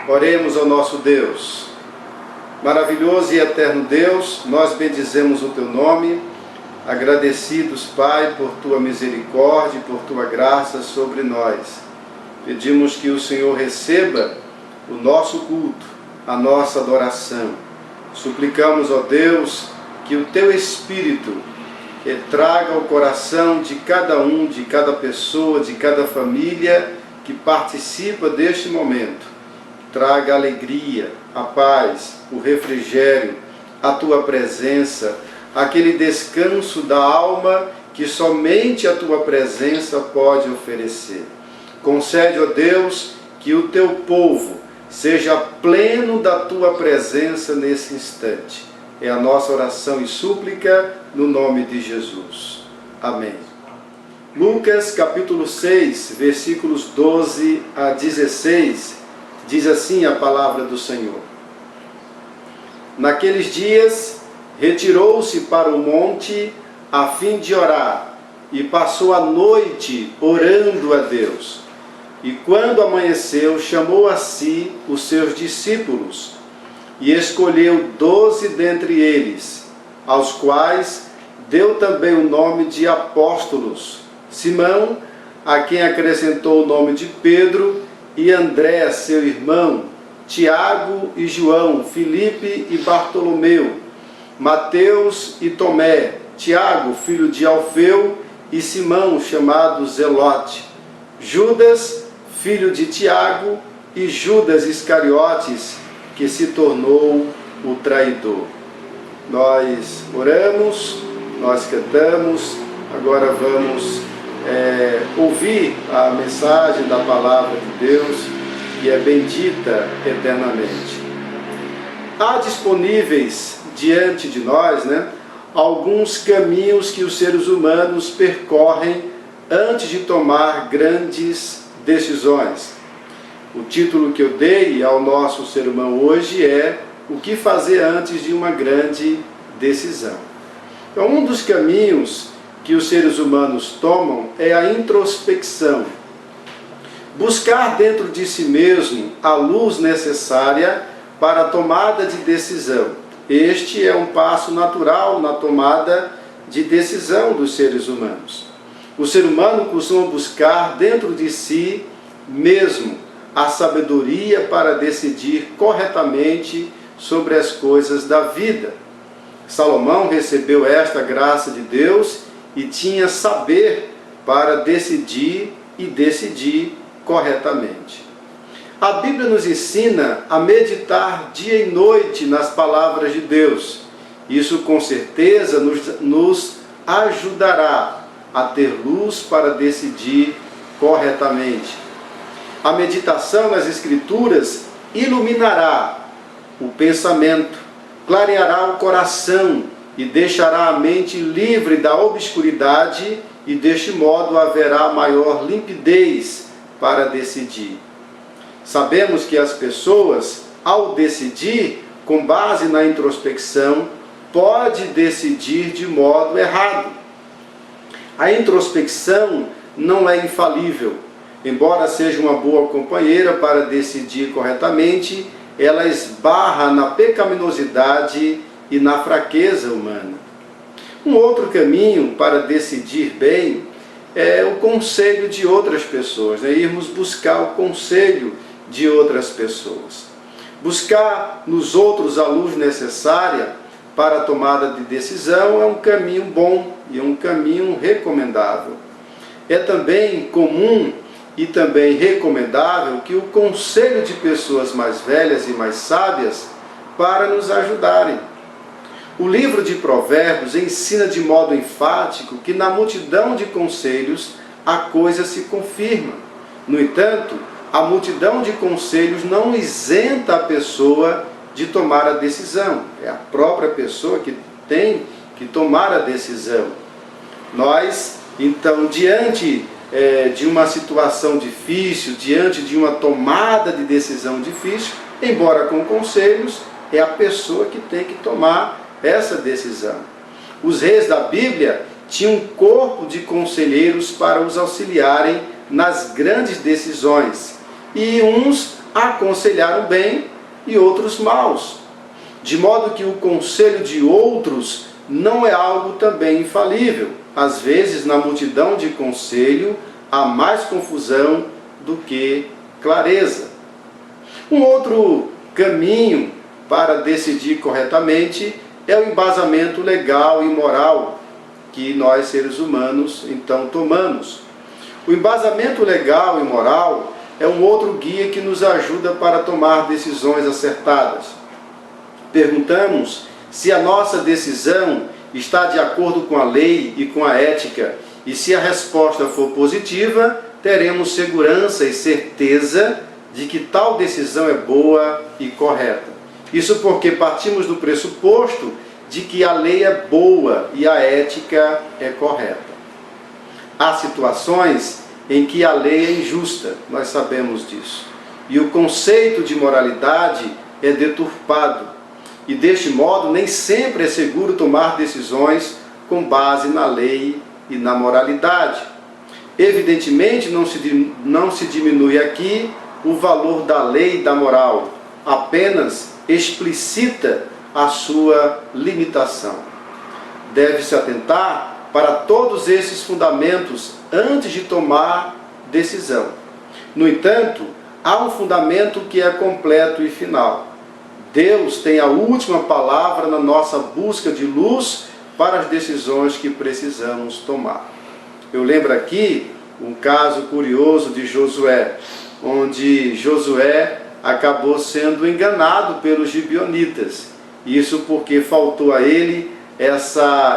Oremos ao nosso Deus. Maravilhoso e eterno Deus, nós bendizemos o Teu nome, agradecidos, Pai, por Tua misericórdia e por Tua graça sobre nós. Pedimos que o Senhor receba o nosso culto, a nossa adoração. Suplicamos, ó Deus, que o Teu Espírito traga ao coração de cada um, de cada pessoa, de cada família que participa deste momento. Traga a alegria, a paz, o refrigério, a Tua presença, aquele descanso da alma que somente a Tua presença pode oferecer. Concede, ó Deus, que o Teu povo seja pleno da Tua presença nesse instante. É a nossa oração e súplica no nome de Jesus. Amém. Lucas capítulo 6, versículos 12 a 16, diz assim a palavra do Senhor. Naqueles dias, retirou-se para o monte a fim de orar, e passou a noite orando a Deus. E quando amanheceu, chamou a si os seus discípulos, e escolheu 12 dentre eles, aos quais deu também o nome de apóstolos: Simão, a quem acrescentou o nome de Pedro, e André, seu irmão, Tiago e João, Filipe e Bartolomeu, Mateus e Tomé, Tiago, filho de Alfeu, e Simão, chamado Zelote, Judas, filho de Tiago, e Judas Iscariotes, que se tornou o traidor. Nós oramos, nós cantamos, agora vamos ouvir a mensagem da palavra de Deus, que é bendita eternamente. Há disponíveis diante de nós, alguns caminhos que os seres humanos percorrem antes de tomar grandes decisões. O título que eu dei ao nosso sermão hoje é O que fazer antes de uma grande decisão. Então, um dos caminhos que os seres humanos tomam é a introspecção. Buscar dentro de si mesmo a luz necessária para a tomada de decisão. Este é um passo natural na tomada de decisão dos seres humanos. O ser humano costuma buscar dentro de si mesmo a sabedoria para decidir corretamente sobre as coisas da vida. Salomão recebeu esta graça de Deus e tinha saber para decidir e decidir corretamente. A Bíblia nos ensina a meditar dia e noite nas palavras de Deus. Isso com certeza nos ajudará a ter luz para decidir corretamente. A meditação nas Escrituras iluminará o pensamento, clareará o coração e deixará a mente livre da obscuridade, e deste modo haverá maior limpidez para decidir. Sabemos que as pessoas, ao decidir com base na introspecção, podem decidir de modo errado. A introspecção não é infalível. Embora seja uma boa companheira para decidir corretamente, ela esbarra na pecaminosidade e na fraqueza humana. Um outro caminho para decidir bem é o conselho de outras pessoas, irmos buscar o conselho de outras pessoas. Buscar nos outros a luz necessária para a tomada de decisão é um caminho bom e um caminho recomendável. É também comum e também recomendável que o conselho de pessoas mais velhas e mais sábias para nos ajudarem. O livro de Provérbios ensina de modo enfático que na multidão de conselhos a coisa se confirma. No entanto, a multidão de conselhos não isenta a pessoa de tomar a decisão. É a própria pessoa que tem que tomar a decisão. Nós, então, diante de uma situação difícil, diante de uma tomada de decisão difícil, embora com conselhos, é a pessoa que tem que tomar essa decisão. Os reis da Bíblia tinham um corpo de conselheiros para os auxiliarem nas grandes decisões, e uns aconselharam bem e outros maus. De modo que o conselho de outros não é algo também infalível. Às vezes, na multidão de conselho, há mais confusão do que clareza. Um outro caminho para decidir corretamente é o embasamento legal e moral que nós, seres humanos, então tomamos. O embasamento legal e moral é um outro guia que nos ajuda para tomar decisões acertadas. Perguntamos se a nossa decisão está de acordo com a lei e com a ética, e se a resposta for positiva, teremos segurança e certeza de que tal decisão é boa e correta. Isso porque partimos do pressuposto de que a lei é boa e a ética é correta. Há situações em que a lei é injusta, nós sabemos disso, e o conceito de moralidade é deturpado, e deste modo nem sempre é seguro tomar decisões com base na lei e na moralidade. Evidentemente não se diminui aqui o valor da lei e da moral, apenas explicita a sua limitação. Deve-se atentar para todos esses fundamentos antes de tomar decisão. No entanto, há um fundamento que é completo e final. Deus tem a última palavra na nossa busca de luz para as decisões que precisamos tomar. Eu lembro aqui um caso curioso de Josué, onde Josué acabou sendo enganado pelos gibeonitas. Isso porque faltou a ele essa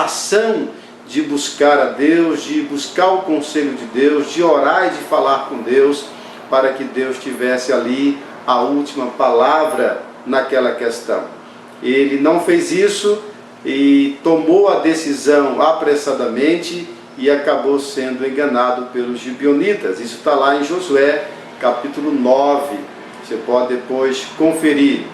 ação de buscar a Deus, de buscar o conselho de Deus, de orar e de falar com Deus, para que Deus tivesse ali a última palavra naquela questão. Ele não fez isso e tomou a decisão apressadamente e acabou sendo enganado pelos gibeonitas. Isso está lá em Josué, capítulo 9. Você pode depois conferir.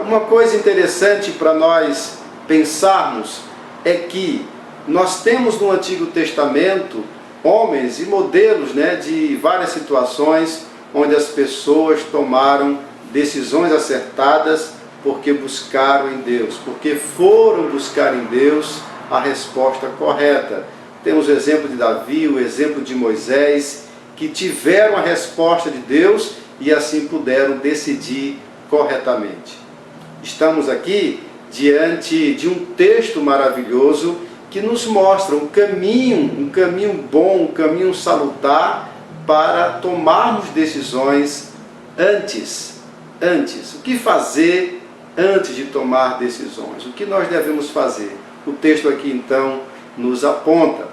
Uma coisa interessante para nós pensarmos é que nós temos no Antigo Testamento homens e modelos, de várias situações onde as pessoas tomaram decisões acertadas porque buscaram em Deus, porque foram buscar em Deus a resposta correta. Temos o exemplo de Davi, o exemplo de Moisés, que tiveram a resposta de Deus e assim puderam decidir corretamente. Estamos aqui diante de um texto maravilhoso que nos mostra um caminho bom, um caminho salutar para tomarmos decisões antes. O que fazer antes de tomar decisões? O que nós devemos fazer? O texto aqui então nos aponta.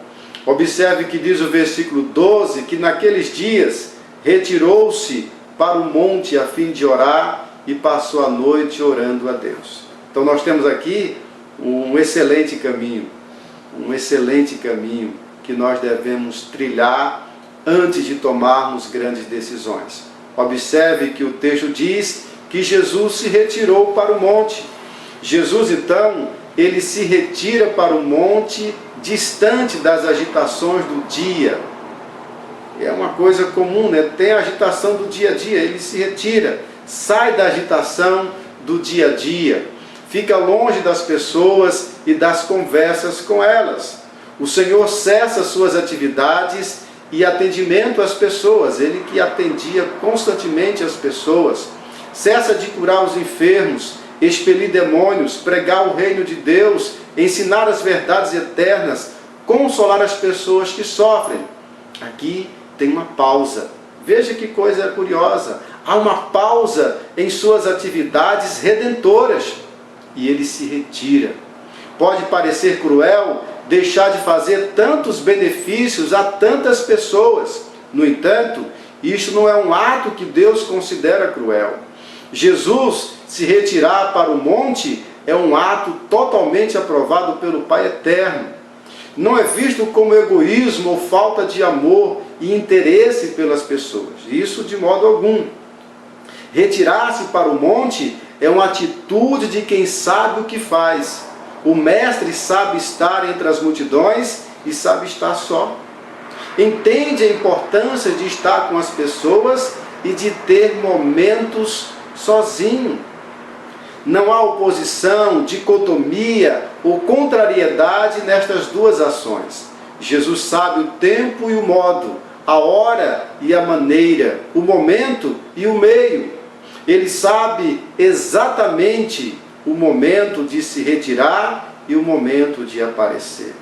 Observe que diz o versículo 12, que naqueles dias retirou-se para o monte a fim de orar e passou a noite orando a Deus. Então nós temos aqui um excelente caminho que nós devemos trilhar antes de tomarmos grandes decisões. Observe que o texto diz que Jesus se retirou para o monte. Jesus então, ele se retira para o monte distante das agitações do dia. É uma coisa comum, tem a agitação do dia a dia, ele se retira, sai da agitação do dia a dia, fica longe das pessoas e das conversas com elas. O Senhor cessa suas atividades e atendimento às pessoas, ele que atendia constantemente as pessoas, cessa de curar os enfermos, expelir demônios, pregar o reino de Deus, ensinar as verdades eternas, consolar as pessoas que sofrem. Aqui tem uma pausa. Veja que coisa curiosa. Há uma pausa em suas atividades redentoras e ele se retira. Pode parecer cruel deixar de fazer tantos benefícios a tantas pessoas. No entanto, isto não é um ato que Deus considera cruel. Jesus se retirar para o monte é um ato totalmente aprovado pelo Pai Eterno. Não é visto como egoísmo ou falta de amor e interesse pelas pessoas. Isso de modo algum. Retirar-se para o monte é uma atitude de quem sabe o que faz. O mestre sabe estar entre as multidões e sabe estar só. Entende a importância de estar com as pessoas e de ter momentos sozinho. Não há oposição, dicotomia ou contrariedade nestas duas ações. Jesus sabe o tempo e o modo, a hora e a maneira, o momento e o meio. Ele sabe exatamente o momento de se retirar e o momento de aparecer.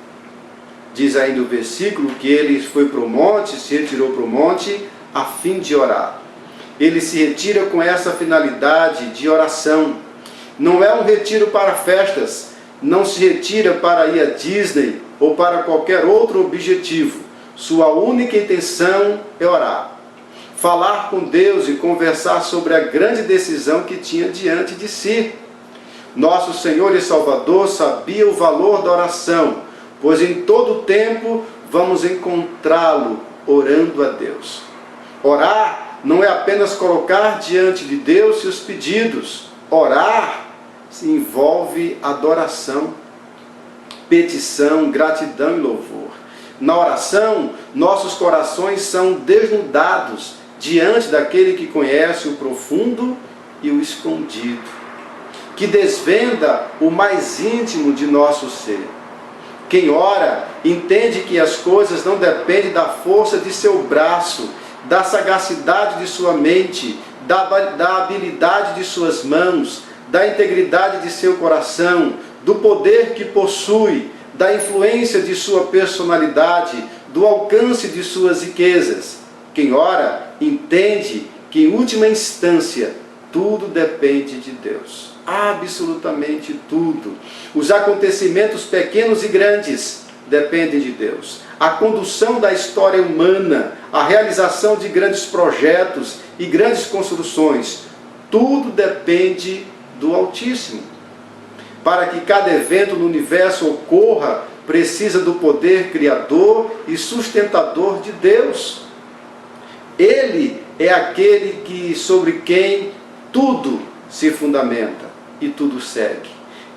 Diz ainda o versículo que ele foi para o monte, se retirou para o monte a fim de orar. Ele se retira com essa finalidade de oração. Não é um retiro para festas, não se retira para ir a Disney ou para qualquer outro objetivo. Sua única intenção é orar. Falar com Deus e conversar sobre a grande decisão que tinha diante de si. Nosso Senhor e Salvador sabia o valor da oração, pois em todo tempo vamos encontrá-lo orando a Deus. Orar não é apenas colocar diante de Deus seus pedidos. Orar se envolve adoração, petição, gratidão e louvor. Na oração, nossos corações são desnudados diante daquele que conhece o profundo e o escondido, que desvenda o mais íntimo de nosso ser. Quem ora entende que as coisas não dependem da força de seu braço, da sagacidade de sua mente, da habilidade de suas mãos, da integridade de seu coração, do poder que possui, da influência de sua personalidade, do alcance de suas riquezas. Quem ora entende que, em última instância, tudo depende de Deus. Absolutamente tudo. Os acontecimentos pequenos e grandes dependem de Deus. A condução da história humana, a realização de grandes projetos e grandes construções, tudo depende do Altíssimo. Para que cada evento no universo ocorra, precisa do poder criador e sustentador de Deus. Ele é aquele sobre quem tudo se fundamenta e tudo segue.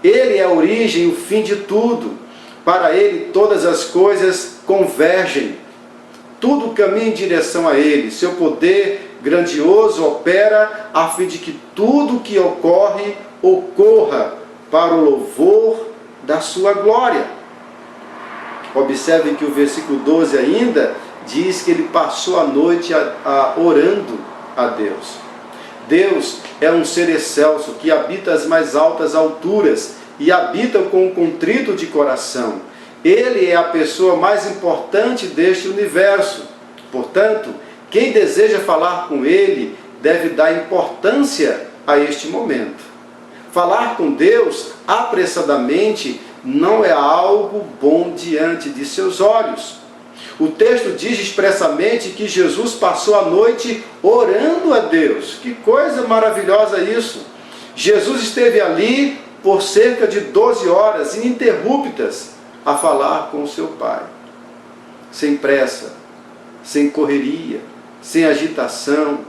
Ele é a origem e o fim de tudo. Para ele todas as coisas convergem. Tudo caminha em direção a ele. Seu poder grandioso opera a fim de que tudo que ocorre, ocorra para o louvor da sua glória. Observe que o versículo 12 ainda diz que ele passou a noite orando a Deus. Deus é um ser excelso que habita as mais altas alturas e habita com um contrito de coração. Ele é a pessoa mais importante deste universo. Portanto, quem deseja falar com ele deve dar importância a este momento. Falar com Deus apressadamente não é algo bom diante de seus olhos. O texto diz expressamente que Jesus passou a noite orando a Deus. Que coisa maravilhosa isso! Jesus esteve ali por cerca de 12 horas ininterruptas a falar com o seu Pai. Sem pressa, sem correria, sem agitação,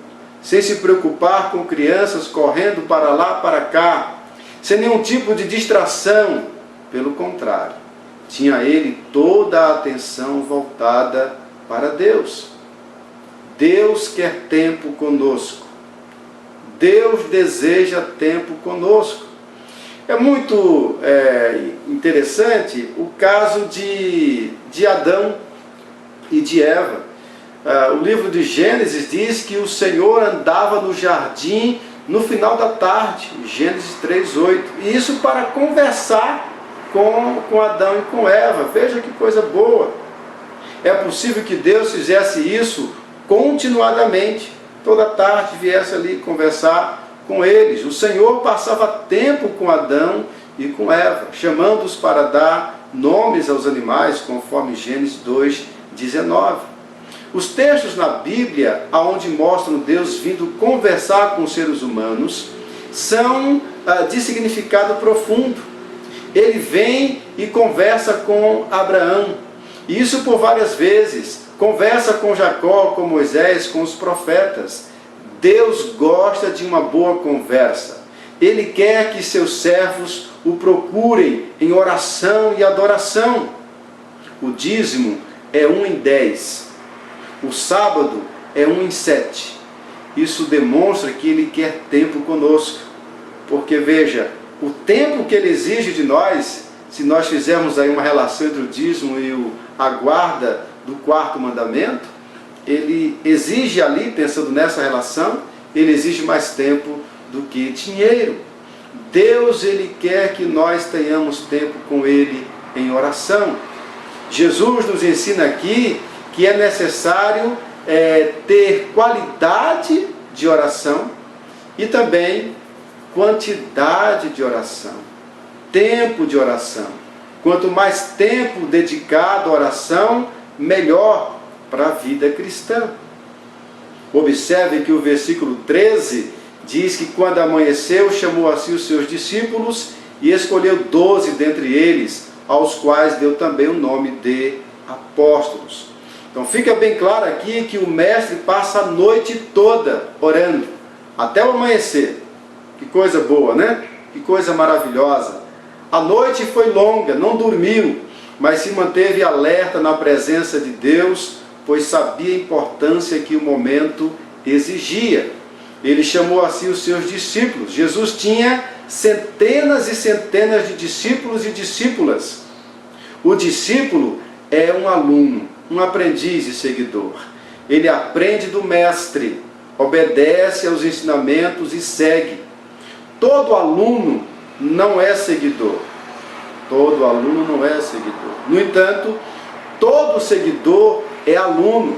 sem se preocupar com crianças correndo para lá, para cá, sem nenhum tipo de distração. Pelo contrário, tinha ele toda a atenção voltada para Deus. Deus quer tempo conosco. Deus deseja tempo conosco. É muito interessante o caso de Adão e de Eva. O livro de Gênesis diz que o Senhor andava no jardim no final da tarde, Gênesis 3:8. E isso para conversar com Adão e com Eva. Veja que coisa boa. É possível que Deus fizesse isso continuadamente. Toda tarde viesse ali conversar com eles. O Senhor passava tempo com Adão e com Eva, chamando-os para dar nomes aos animais, conforme Gênesis 2:19. Os textos na Bíblia, onde mostram Deus vindo conversar com os seres humanos, são de significado profundo. Ele vem e conversa com Abraão, e isso por várias vezes. Conversa com Jacó, com Moisés, com os profetas. Deus gosta de uma boa conversa. Ele quer que seus servos o procurem em oração e adoração. O dízimo é 1 em 10. O sábado é 1 em 7. Isso demonstra que Ele quer tempo conosco. Porque veja, o tempo que Ele exige de nós, se nós fizermos aí uma relação entre o dízimo e a guarda do quarto mandamento, Ele exige ali, pensando nessa relação, Ele exige mais tempo do que dinheiro. Deus, Ele quer que nós tenhamos tempo com Ele em oração. Jesus nos ensina aqui que é necessário ter qualidade de oração e também quantidade de oração, tempo de oração. Quanto mais tempo dedicado à oração, melhor para a vida cristã. Observe que o versículo 13 diz que quando amanheceu, chamou a si os seus discípulos e escolheu 12 dentre eles, aos quais deu também o nome de apóstolos. Então fica bem claro aqui que o mestre passa a noite toda orando, até o amanhecer. Que coisa boa, né? Que coisa maravilhosa. A noite foi longa, não dormiu, mas se manteve alerta na presença de Deus, pois sabia a importância que o momento exigia. Ele chamou a si os seus discípulos. Jesus tinha centenas e centenas de discípulos e discípulas. O discípulo é um aluno, um aprendiz e seguidor. Ele aprende do mestre, obedece aos ensinamentos e segue. Todo aluno não é seguidor. Todo aluno não é seguidor. No entanto, todo seguidor é aluno.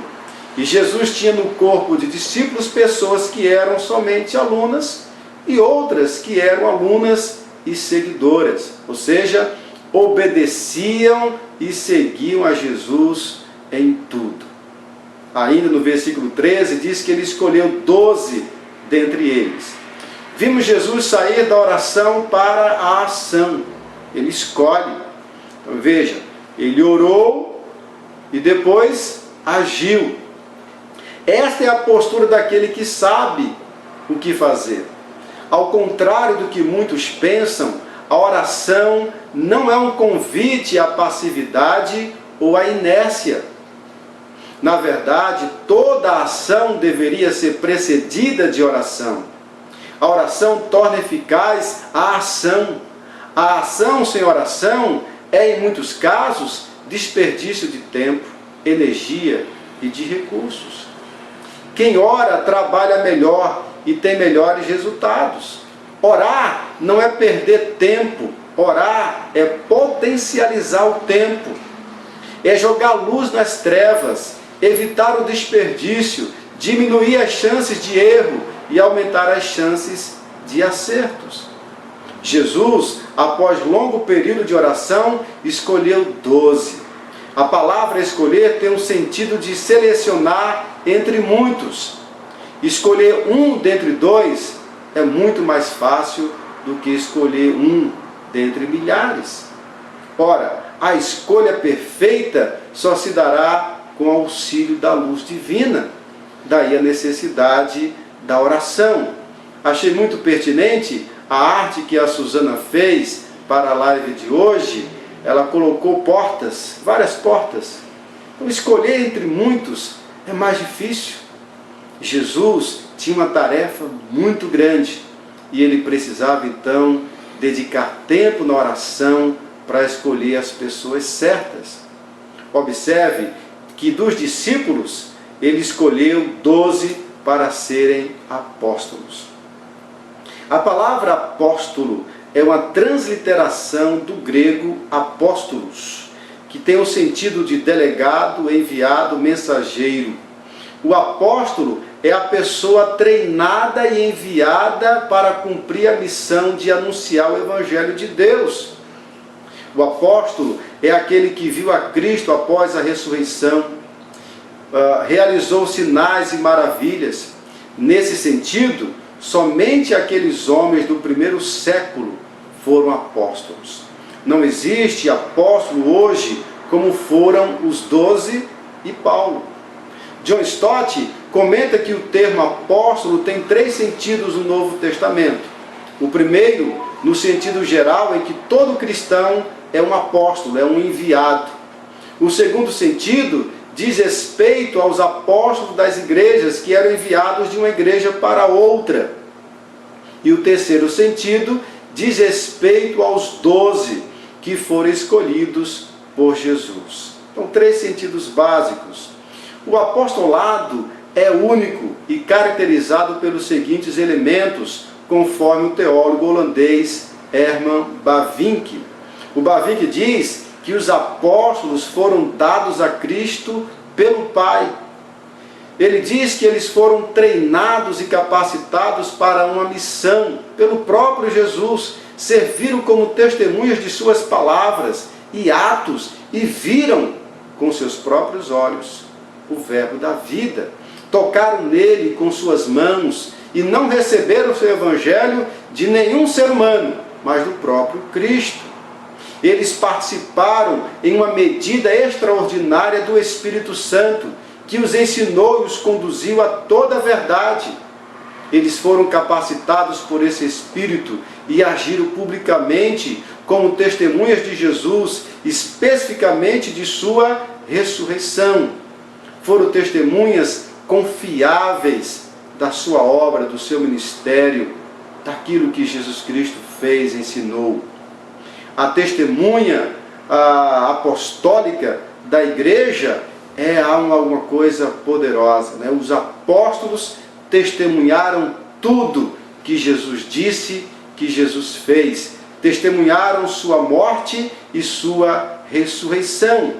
E Jesus tinha no corpo de discípulos pessoas que eram somente alunas e outras que eram alunas e seguidoras. Ou seja, obedeciam e seguiam a Jesus em tudo. Ainda no versículo 13 diz que ele escolheu 12 dentre eles. Vimos Jesus sair da oração para a ação. Ele escolhe. Então veja, ele orou e depois agiu. Esta é a postura daquele que sabe o que fazer. Ao contrário do que muitos pensam, a oração não é um convite à passividade ou à inércia. Na verdade, toda ação deveria ser precedida de oração. A oração torna eficaz a ação. A ação sem oração é, em muitos casos, desperdício de tempo, energia e de recursos. Quem ora trabalha melhor e tem melhores resultados. Orar não é perder tempo, orar é potencializar o tempo, é jogar luz nas trevas, evitar o desperdício, diminuir as chances de erro e aumentar as chances de acertos. Jesus, após longo período de oração, escolheu 12. A palavra escolher tem um sentido de selecionar entre muitos. Escolher um dentre dois é muito mais fácil do que escolher um dentre milhares. Ora, a escolha perfeita só se dará com auxílio da luz divina. Daí a necessidade da oração. Achei muito pertinente a arte que a Suzana fez para a live de hoje. Ela colocou portas, várias portas. Então, escolher entre muitos é mais difícil. Jesus tinha uma tarefa muito grande e ele precisava então dedicar tempo na oração para escolher as pessoas certas. Observe que dos discípulos ele escolheu 12 para serem apóstolos. A palavra apóstolo é uma transliteração do grego apóstolos, que tem o sentido de delegado, enviado, mensageiro. O apóstolo é a pessoa treinada e enviada para cumprir a missão de anunciar o Evangelho de Deus. O apóstolo é aquele que viu a Cristo após a ressurreição, realizou sinais e maravilhas. Nesse sentido, somente aqueles homens do primeiro século foram apóstolos. Não existe apóstolo hoje como foram os 12 e Paulo. John Stott comenta que o termo apóstolo tem 3 sentidos no Novo Testamento. O primeiro, no sentido geral, em que todo cristão é um apóstolo, é um enviado. O segundo sentido diz respeito aos apóstolos das igrejas que eram enviados de uma igreja para outra. E o terceiro sentido diz respeito aos 12 que foram escolhidos por Jesus. Então, 3 sentidos básicos. O apostolado é único e caracterizado pelos seguintes elementos, conforme o teólogo holandês Herman Bavinck. O Bavinck diz que os apóstolos foram dados a Cristo pelo Pai. Ele diz que eles foram treinados e capacitados para uma missão pelo próprio Jesus, serviram como testemunhas de suas palavras e atos e viram com seus próprios olhos o verbo da vida. Tocaram nele com suas mãos e não receberam o seu evangelho de nenhum ser humano, mas do próprio Cristo. Eles participaram em uma medida extraordinária do Espírito Santo, que os ensinou e os conduziu a toda a verdade. Eles foram capacitados por esse Espírito e agiram publicamente como testemunhas de Jesus, especificamente de sua ressurreição. Foram testemunhas confiáveis da sua obra, do seu ministério, daquilo que Jesus Cristo fez e ensinou. A testemunha apostólica da igreja é alguma coisa poderosa, né? Os apóstolos testemunharam tudo que Jesus disse, que Jesus fez. Testemunharam sua morte e sua ressurreição.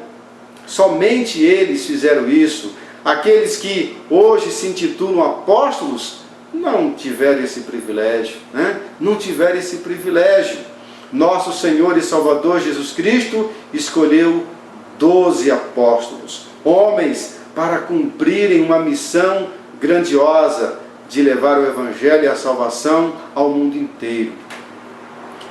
Somente eles fizeram isso. Aqueles que hoje se intitulam apóstolos não tiveram esse privilégio, né? Não tiveram esse privilégio. Nosso Senhor e Salvador Jesus Cristo escolheu 12 apóstolos, homens para cumprirem uma missão grandiosa de levar o Evangelho e a salvação ao mundo inteiro.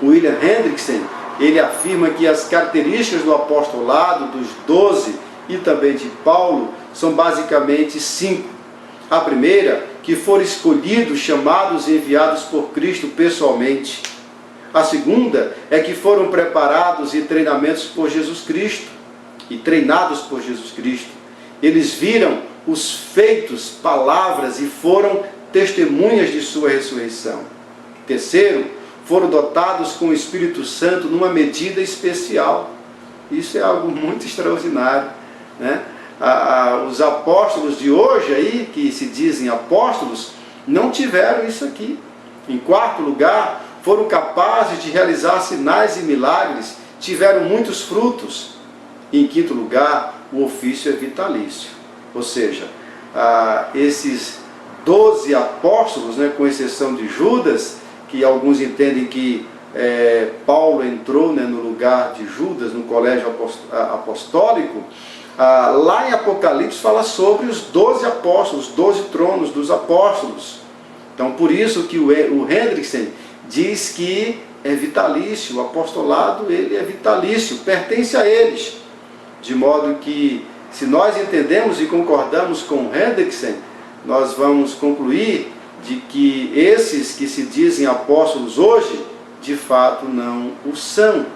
William Hendriksen, ele afirma que as características do apostolado dos 12 e também de Paulo são basicamente 5. A primeira, que foram escolhidos, chamados e enviados por Cristo pessoalmente. A segunda é que foram preparados e treinados por Jesus Cristo. Eles viram os feitos, palavras e foram testemunhas de sua ressurreição. Terceiro, foram dotados com o Espírito Santo numa medida especial. Isso é algo muito extraordinário, né? Os apóstolos de hoje aí, que se dizem apóstolos, não tiveram isso aqui. Em quarto lugar, foram capazes de realizar sinais e milagres, tiveram muitos frutos. Em quinto lugar, o ofício é vitalício. Ou seja, esses 12 apóstolos, né, com exceção de Judas, que alguns entendem que Paulo entrou, né, no lugar de Judas, no colégio apostólico, lá em Apocalipse fala sobre os 12 apóstolos, 12 tronos dos apóstolos. Então, por isso que o Hendriksen diz que é vitalício, o apostolado ele é vitalício, pertence a eles. De modo que, se nós entendemos e concordamos com Hendriksen, nós vamos concluir de que esses que se dizem apóstolos hoje, de fato não o são.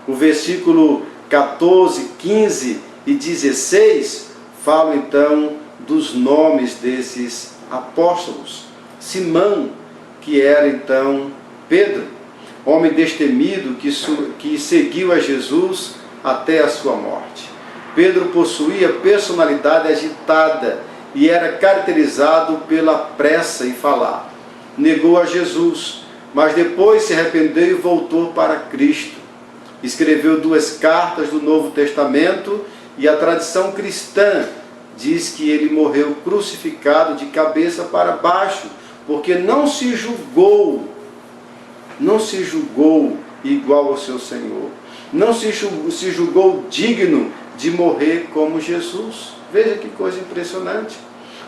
O versículo 14, 15 e 16 falam então dos nomes desses apóstolos. Simão, que era então Pedro, homem destemido que seguiu a Jesus até a sua morte. Pedro possuía personalidade agitada e era caracterizado pela pressa em falar. Negou a Jesus, mas depois se arrependeu e voltou para Cristo. Escreveu 2 cartas do Novo Testamento e a tradição cristã diz que ele morreu crucificado de cabeça para baixo, porque não se julgou igual ao seu Senhor. Não se julgou digno de morrer como Jesus. Veja que coisa impressionante.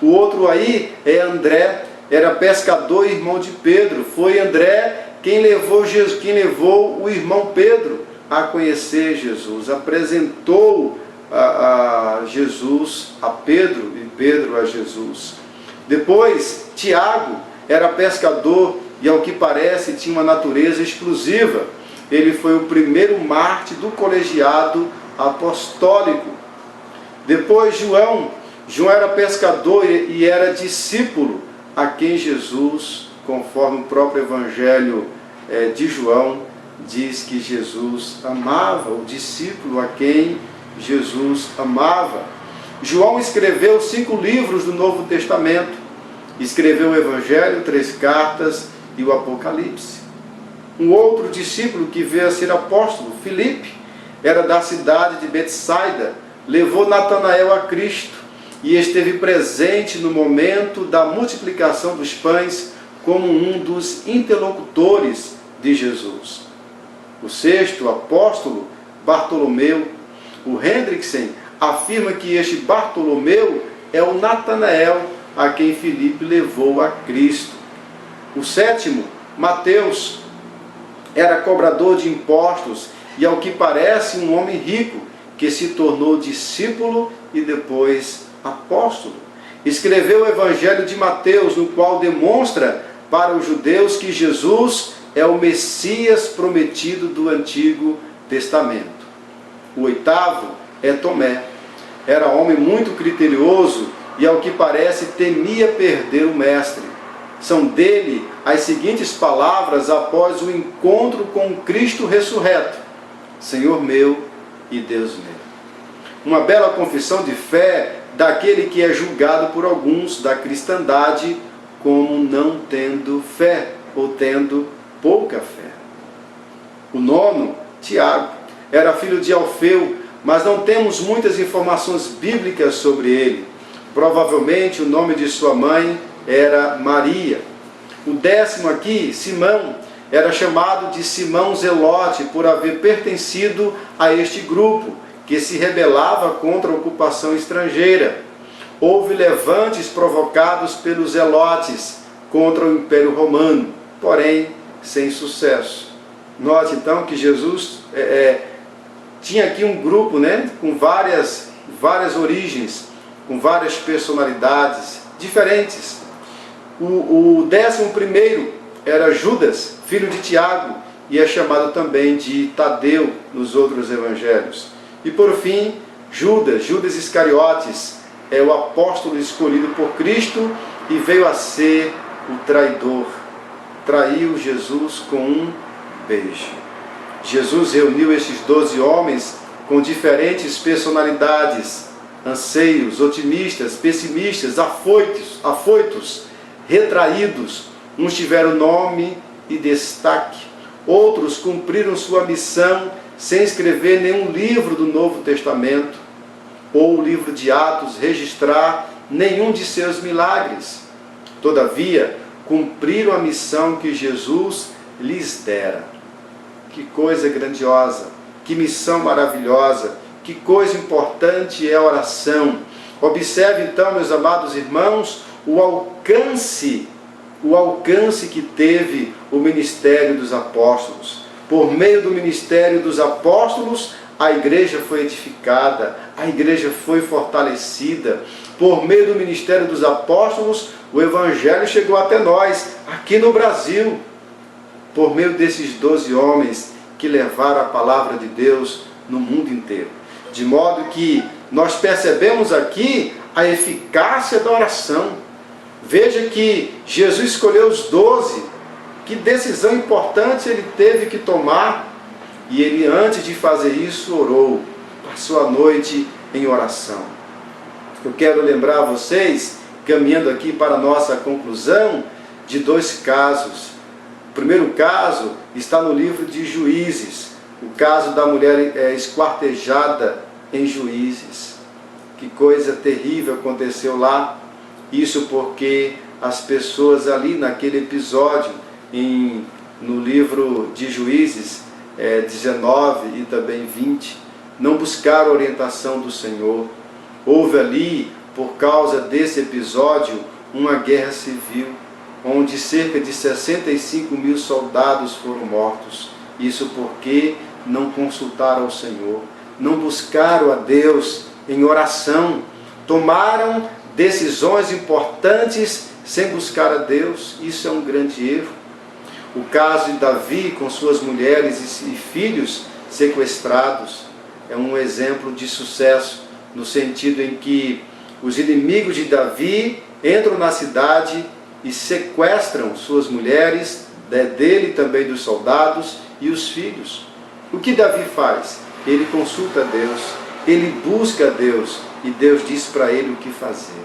O outro aí é André, era pescador e irmão de Pedro. Foi André quem levou o irmão Pedro a conhecer Jesus. Apresentou a Jesus a Pedro e Pedro a Jesus. Depois, Tiago era pescador e, ao que parece, tinha uma natureza exclusiva. Ele foi o primeiro mártir do colegiado apostólico. Depois João era pescador e era discípulo a quem Jesus, conforme o próprio Evangelho de João, diz que Jesus amava, o discípulo a quem Jesus amava. João escreveu 5 livros do Novo Testamento. Escreveu o Evangelho, 3 cartas e o Apocalipse. Um outro discípulo que veio a ser apóstolo, Filipe, era da cidade de Betsaida, levou Natanael a Cristo e esteve presente no momento da multiplicação dos pães como um dos interlocutores de Jesus. O 6º apóstolo, Bartolomeu. O Hendrickson afirma que este Bartolomeu é o Natanael a quem Filipe levou a Cristo. O 7º, Mateus, era cobrador de impostos e, ao que parece, um homem rico que se tornou discípulo e depois apóstolo. Escreveu o Evangelho de Mateus, no qual demonstra para os judeus que Jesus é o Messias prometido do Antigo Testamento. O 8º é Tomé. Era homem muito criterioso e, ao que parece, temia perder o Mestre. São dele as seguintes palavras após o encontro com Cristo ressurreto: Senhor meu e Deus meu. Uma bela confissão de fé daquele que é julgado por alguns da cristandade como não tendo fé ou tendo pouca fé. O 9º, Tiago, era filho de Alfeu, mas não temos muitas informações bíblicas sobre ele. Provavelmente o nome de sua mãe era Maria. O 10º aqui, Simão, era chamado de Simão Zelote por haver pertencido a este grupo que se rebelava contra a ocupação estrangeira. Houve levantes provocados pelos zelotes contra o Império Romano, porém sem sucesso. Note então que Jesus tinha aqui um grupo, com várias origens, com várias personalidades diferentes. O 11º era Judas, filho de Tiago, e é chamado também de Tadeu nos outros evangelhos. E por fim, Judas Iscariotes, é o apóstolo escolhido por Cristo e veio a ser o traidor. Traiu Jesus com um beijo. Jesus reuniu estes 12 homens com diferentes personalidades, anseios, otimistas, pessimistas, afoitos, retraídos. Uns tiveram nome e destaque, outros cumpriram sua missão sem escrever nenhum livro do Novo Testamento ou o livro de Atos registrar nenhum de seus milagres. Todavia, cumpriram a missão que Jesus lhes dera. Que coisa grandiosa, que missão maravilhosa, que coisa importante é a oração. Observe então, meus amados irmãos, o alcance que teve o ministério dos apóstolos. Por meio do ministério dos apóstolos, a igreja foi edificada, a igreja foi fortalecida. Por meio do ministério dos apóstolos, o evangelho chegou até nós, aqui no Brasil. Por meio desses 12 homens que levaram a palavra de Deus no mundo inteiro. De modo que nós percebemos aqui a eficácia da oração. Veja que Jesus escolheu os 12. Que decisão importante ele teve que tomar. E ele, antes de fazer isso, orou. Passou a noite em oração. Eu quero lembrar a vocês, caminhando aqui para a nossa conclusão, de 2 casos. O primeiro caso está no livro de Juízes. O caso da mulher esquartejada em Juízes. Que coisa terrível aconteceu lá. Isso porque as pessoas ali naquele episódio, no livro de Juízes 19 e também 20, não buscaram a orientação do Senhor. Houve ali, por causa desse episódio, uma guerra civil, onde cerca de 65.000 soldados foram mortos. Isso porque não consultaram ao Senhor, não buscaram a Deus em oração, tomaram decisões importantes sem buscar a Deus. Isso é um grande erro. O caso de Davi com suas mulheres e filhos sequestrados é um exemplo de sucesso, no sentido em que os inimigos de Davi entram na cidade e sequestram suas mulheres, dele e também dos soldados e os filhos. O que Davi faz? Ele consulta a Deus, ele busca a Deus e Deus diz para ele o que fazer.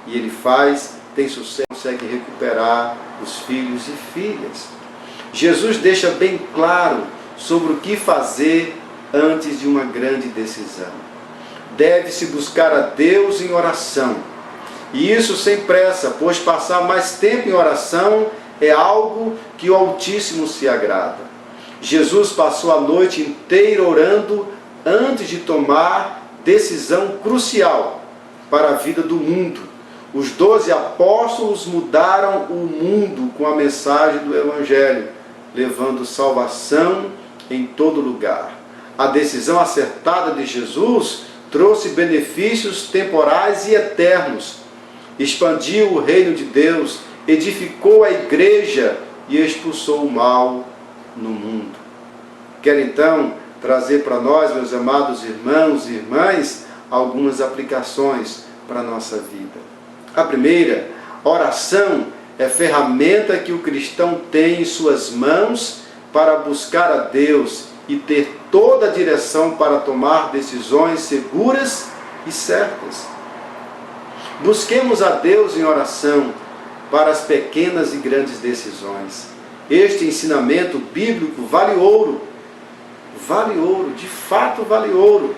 E ele faz, tem sucesso, consegue recuperar os filhos e filhas. Jesus deixa bem claro sobre o que fazer antes de uma grande decisão. Deve-se buscar a Deus em oração. E isso sem pressa, pois passar mais tempo em oração é algo que o Altíssimo se agrada. Jesus passou a noite inteira orando antes de tomar decisão crucial para a vida do mundo. Os 12 apóstolos mudaram o mundo com a mensagem do Evangelho, levando salvação em todo lugar. A decisão acertada de Jesus trouxe benefícios temporais e eternos. Expandiu o reino de Deus, edificou a igreja e expulsou o mal no mundo. Quero então trazer para nós, meus amados irmãos e irmãs, algumas aplicações para a nossa vida. A primeira, oração é ferramenta que o cristão tem em suas mãos para buscar a Deus e ter toda a direção para tomar decisões seguras e certas. Busquemos a Deus em oração para as pequenas e grandes decisões. Este ensinamento bíblico vale ouro. Vale ouro, de fato vale ouro.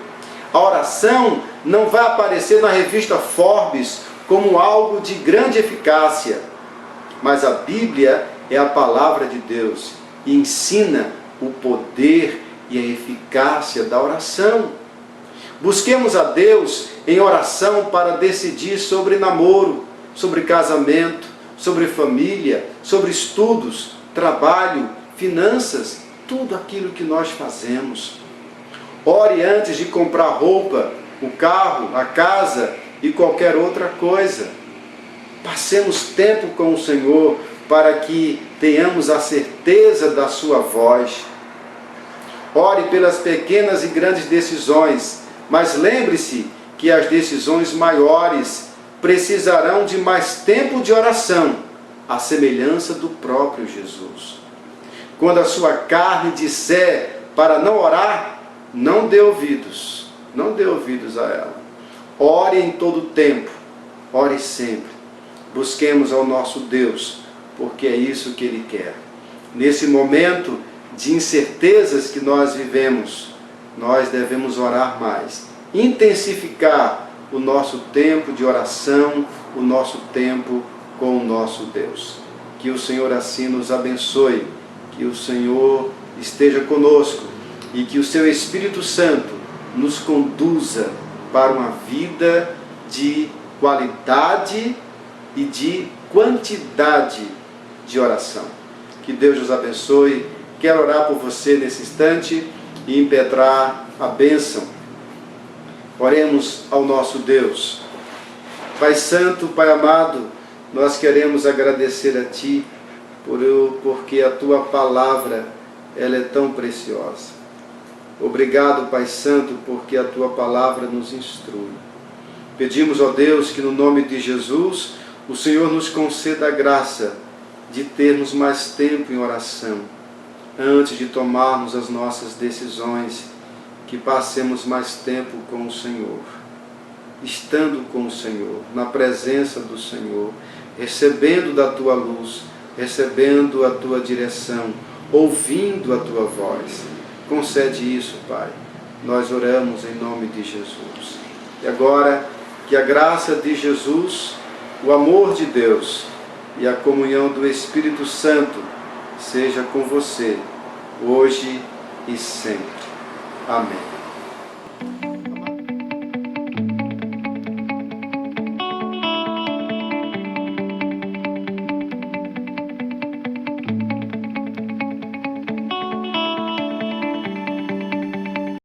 A oração não vai aparecer na revista Forbes como algo de grande eficácia, mas a Bíblia é a palavra de Deus e ensina o poder e a eficácia da oração. Busquemos a Deus em oração para decidir sobre namoro, sobre casamento, sobre família, sobre estudos, trabalho, finanças, tudo aquilo que nós fazemos. Ore antes de comprar roupa, o carro, a casa e qualquer outra coisa. Passemos tempo com o Senhor para que tenhamos a certeza da sua voz. Ore pelas pequenas e grandes decisões, mas lembre-se que as decisões maiores precisarão de mais tempo de oração, à semelhança do próprio Jesus. Quando a sua carne disser para não orar, não dê ouvidos a ela. Ore em todo tempo, ore sempre. Busquemos ao nosso Deus, porque é isso que Ele quer. Nesse momento de incertezas que nós vivemos, nós devemos orar mais, intensificar o nosso tempo de oração, o nosso tempo com o nosso Deus. Que o Senhor assim nos abençoe, que o Senhor esteja conosco e que o Seu Espírito Santo nos conduza para uma vida de qualidade e de quantidade de oração. Que Deus nos abençoe. Quero orar por você nesse instante e impetrar a bênção. Oremos ao nosso Deus. Pai Santo, Pai amado, nós queremos agradecer a Ti porque a Tua palavra ela é tão preciosa. Obrigado, Pai Santo, porque a Tua palavra nos instrui. Pedimos, ó Deus, que no nome de Jesus, o Senhor nos conceda a graça de termos mais tempo em oração, antes de tomarmos as nossas decisões, que passemos mais tempo com o Senhor, estando com o Senhor, na presença do Senhor, recebendo da Tua luz, recebendo a Tua direção, ouvindo a Tua voz. Concede isso, Pai. Nós oramos em nome de Jesus. E agora, que a graça de Jesus, o amor de Deus e a comunhão do Espírito Santo seja com você, hoje e sempre. Amém.